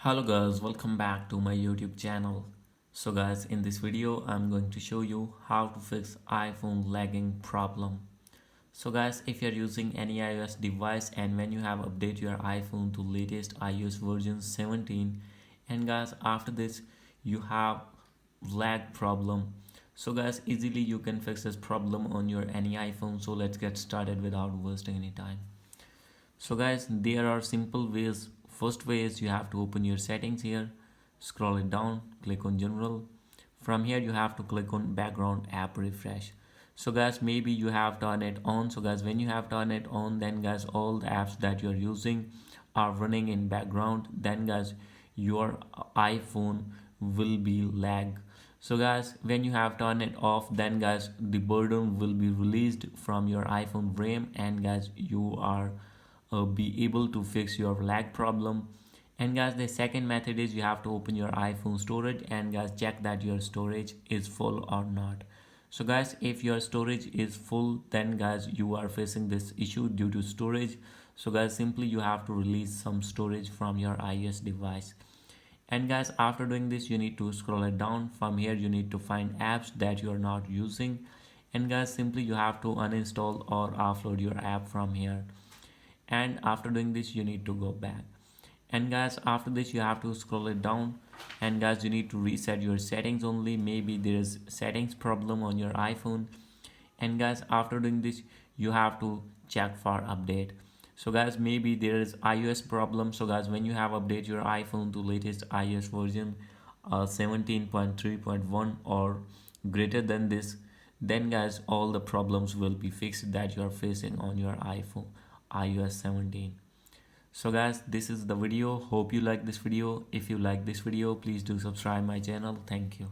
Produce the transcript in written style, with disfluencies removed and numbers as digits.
Hello guys, welcome back to my YouTube channel. So guys, in this video I'm going to show you how to fix iPhone lagging problem. So guys, if you're using any iOS device and when you have updated your iPhone to latest iOS version 17, and guys after this you have lag problem. So guys, easily you can fix this problem on your any iPhone. So let's get started without wasting any time. So guys, there are simple ways. First way is you have to open your settings here, scroll it down, click on general. From here you have to click on background app refresh. So guys, maybe you have turned it on. So guys, when you have turned it on, then guys all the apps that you're using are running in background. Then guys your iPhone will be lag. So guys, when you have turned it off, then guys the burden will be released from your iPhone RAM, and guys you are be able to fix your lag problem. And guys, the second method is you have to open your iPhone storage and guys check that your storage is full or not. So guys, if your storage is full, then guys you are facing this issue due to storage. So guys, simply you have to release some storage from your iOS device. And guys, after doing this you need to scroll it down. From here you need to find apps that you are not using, and guys simply you have to uninstall or offload your app from here. And after doing this you need to go back, and guys after this you have to scroll it down, and guys you need to reset your settings only. Maybe there is settings problem on your iPhone. And guys after doing this you have to check for update. So guys, maybe there is iOS problem. So guys, when you have update your iPhone to latest iOS version 17.3.1 or greater than this, then guys all the problems will be fixed that you are facing on your iPhone iOS 17. So guys, this is the video. Hope you like this video. If you like this video, please do subscribe my channel. Thank you.